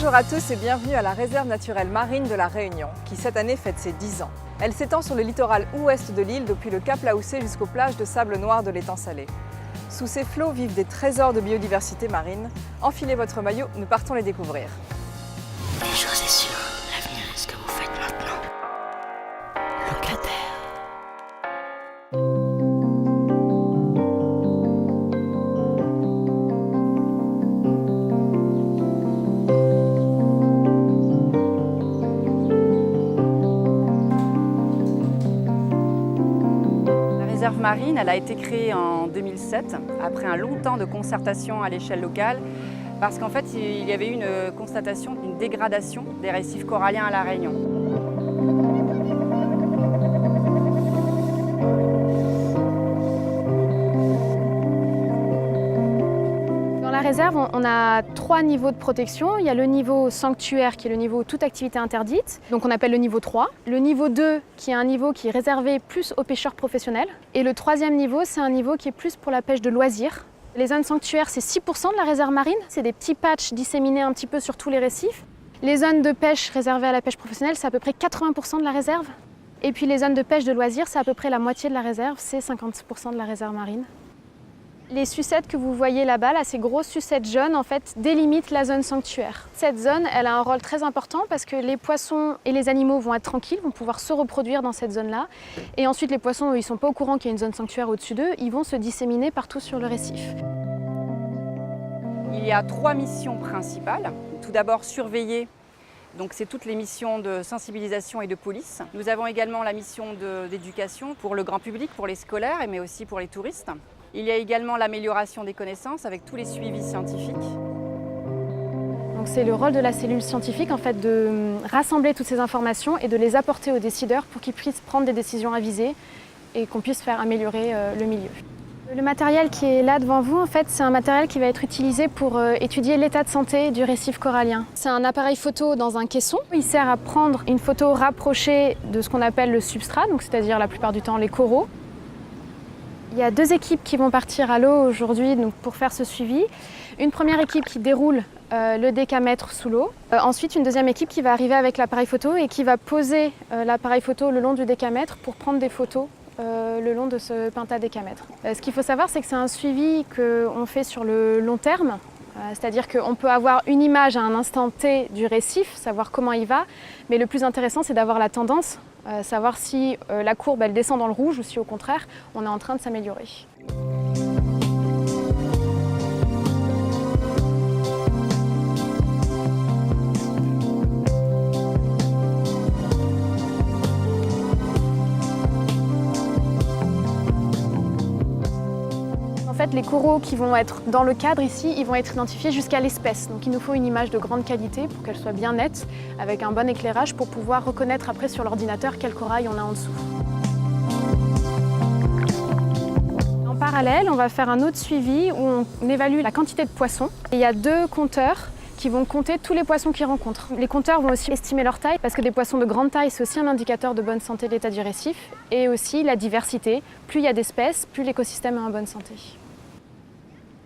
Bonjour à tous et bienvenue à la réserve naturelle marine de la Réunion, qui cette année fête ses 10 ans. Elle s'étend sur le littoral ouest de l'île depuis le cap Laoussé jusqu'aux plages de sable noir de l'étang Salé. Sous ces flots vivent des trésors de biodiversité marine. Enfilez votre maillot, nous partons les découvrir. Une chose est sûre, l'avenir est ce que vous faites maintenant. Locataire. La réserve marine, elle a été créée en 2007, après un long temps de concertation à l'échelle locale, parce qu'en fait, il y avait eu une constatation d'une dégradation des récifs coralliens à La Réunion. Dans la réserve, on a 3 niveaux de protection. Il y a le niveau sanctuaire qui est le niveau toute activité interdite, donc on appelle le niveau 3. Le niveau 2 qui est un niveau qui est réservé plus aux pêcheurs professionnels. Et le 3e niveau, c'est un niveau qui est plus pour la pêche de loisirs. Les zones sanctuaires, c'est 6% de la réserve marine. C'est des petits patchs disséminés un petit peu sur tous les récifs. Les zones de pêche réservées à la pêche professionnelle, c'est à peu près 80% de la réserve. Et puis les zones de pêche de loisirs, c'est à peu près la moitié de la réserve, c'est 50% de la réserve marine. Les sucettes que vous voyez là-bas, ces grosses sucettes jaunes, en fait, délimitent la zone sanctuaire. Cette zone, elle a un rôle très important parce que les poissons et les animaux vont être tranquilles, vont pouvoir se reproduire dans cette zone-là. Et ensuite, les poissons, ils ne sont pas au courant qu'il y a une zone sanctuaire au-dessus d'eux, ils vont se disséminer partout sur le récif. Il y a 3 missions principales. Tout d'abord, surveiller. Donc c'est toutes les missions de sensibilisation et de police. Nous avons également la mission d'éducation pour le grand public, pour les scolaires, mais aussi pour les touristes. Il y a également l'amélioration des connaissances avec tous les suivis scientifiques. C'est le rôle de la cellule scientifique en fait, de rassembler toutes ces informations et de les apporter aux décideurs pour qu'ils puissent prendre des décisions avisées et qu'on puisse faire améliorer le milieu. Le matériel qui est là devant vous, en fait, c'est un matériel qui va être utilisé pour étudier l'état de santé du récif corallien. C'est un appareil photo dans un caisson. Il sert à prendre une photo rapprochée de ce qu'on appelle le substrat, donc c'est-à-dire la plupart du temps les coraux. Il y a 2 équipes qui vont partir à l'eau aujourd'hui pour faire ce suivi. Une première équipe qui déroule le décamètre sous l'eau. Ensuite, une deuxième équipe qui va arriver avec l'appareil photo et qui va poser l'appareil photo le long du décamètre pour prendre des photos le long de ce pentadécamètre. Ce qu'il faut savoir, c'est que c'est un suivi qu'on fait sur le long terme. C'est-à-dire qu'on peut avoir une image à un instant T du récif, savoir comment il va, mais le plus intéressant, c'est d'avoir la tendance, savoir si la courbe elle descend dans le rouge ou si au contraire, on est en train de s'améliorer. En fait, les coraux qui vont être dans le cadre ici, ils vont être identifiés jusqu'à l'espèce. Donc il nous faut une image de grande qualité pour qu'elle soit bien nette, avec un bon éclairage pour pouvoir reconnaître après sur l'ordinateur quel corail on a en dessous. En parallèle, on va faire un autre suivi où on évalue la quantité de poissons. Et il y a 2 compteurs qui vont compter tous les poissons qu'ils rencontrent. Les compteurs vont aussi estimer leur taille parce que des poissons de grande taille, c'est aussi un indicateur de bonne santé de l'état du récif et aussi la diversité. Plus il y a d'espèces, plus l'écosystème est en bonne santé.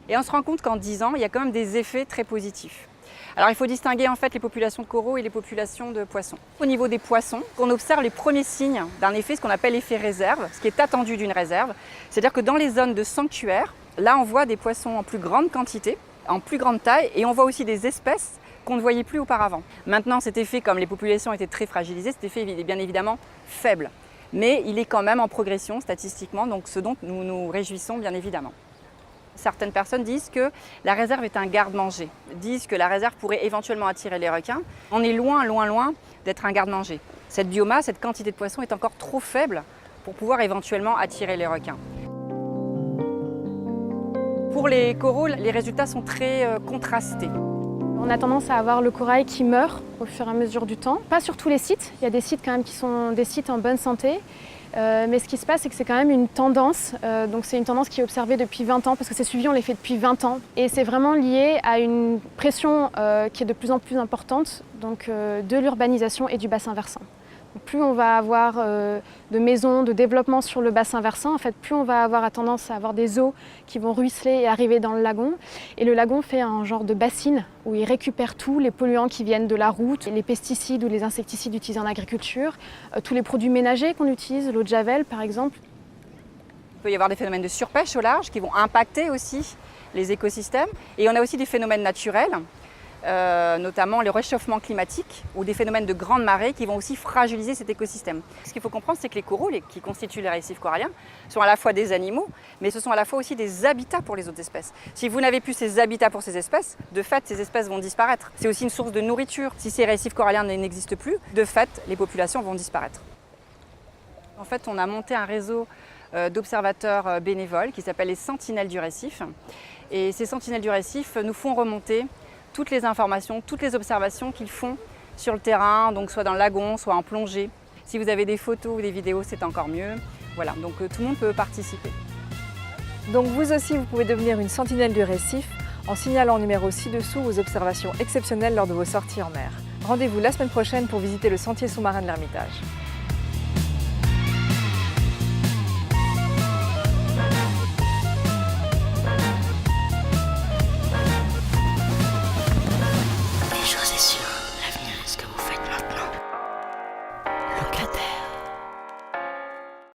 Et on se rend compte qu'en 10 ans, il y a quand même des effets très positifs. Alors il faut distinguer en fait les populations de coraux et les populations de poissons. Au niveau des poissons, on observe les premiers signes d'un effet, ce qu'on appelle l'effet réserve, ce qui est attendu d'une réserve. C'est-à-dire que dans les zones de sanctuaire, là on voit des poissons en plus grande quantité, en plus grande taille, et on voit aussi des espèces qu'on ne voyait plus auparavant. Maintenant cet effet, comme les populations étaient très fragilisées, cet effet est bien évidemment faible. Mais il est quand même en progression statistiquement, donc ce dont nous nous réjouissons bien évidemment. Certaines personnes disent que la réserve est un garde-manger, disent que la réserve pourrait éventuellement attirer les requins. On est loin, loin, loin d'être un garde-manger. Cette biomasse, cette quantité de poissons est encore trop faible pour pouvoir éventuellement attirer les requins. Pour les coraux, les résultats sont très contrastés. On a tendance à avoir le corail qui meurt au fur et à mesure du temps. Pas sur tous les sites, il y a des sites quand même qui sont des sites en bonne santé. Mais ce qui se passe, c'est que c'est quand même une tendance. Donc c'est une tendance qui est observée depuis 20 ans, parce que ces suivis, on les fait depuis 20 ans. Et c'est vraiment lié à une pression qui est de plus en plus importante donc, de l'urbanisation et du bassin versant. Plus on va avoir de maisons, de développement sur le bassin versant, en fait, plus on va avoir tendance à avoir des eaux qui vont ruisseler et arriver dans le lagon. Et le lagon fait un genre de bassine où il récupère tous les polluants qui viennent de la route, les pesticides ou les insecticides utilisés en agriculture, tous les produits ménagers qu'on utilise, l'eau de javel par exemple. Il peut y avoir des phénomènes de surpêche au large qui vont impacter aussi les écosystèmes. Et on a aussi des phénomènes naturels, notamment le réchauffement climatique ou des phénomènes de grandes marées qui vont aussi fragiliser cet écosystème. Ce qu'il faut comprendre, c'est que les coraux, qui constituent les récifs coralliens, sont à la fois des animaux, mais ce sont à la fois aussi des habitats pour les autres espèces. Si vous n'avez plus ces habitats pour ces espèces, de fait, ces espèces vont disparaître. C'est aussi une source de nourriture. Si ces récifs coralliens n'existent plus, de fait, les populations vont disparaître. En fait, on a monté un réseau d'observateurs bénévoles qui s'appelle les Sentinelles du Récif. Et ces Sentinelles du Récif nous font remonter toutes les informations, toutes les observations qu'ils font sur le terrain, donc soit dans le lagon, soit en plongée. Si vous avez des photos ou des vidéos, c'est encore mieux. Voilà, donc tout le monde peut participer. Donc vous aussi, vous pouvez devenir une sentinelle du récif en signalant au numéro ci-dessous vos observations exceptionnelles lors de vos sorties en mer. Rendez-vous la semaine prochaine pour visiter le sentier sous-marin de l'Ermitage. Une chose est sûre,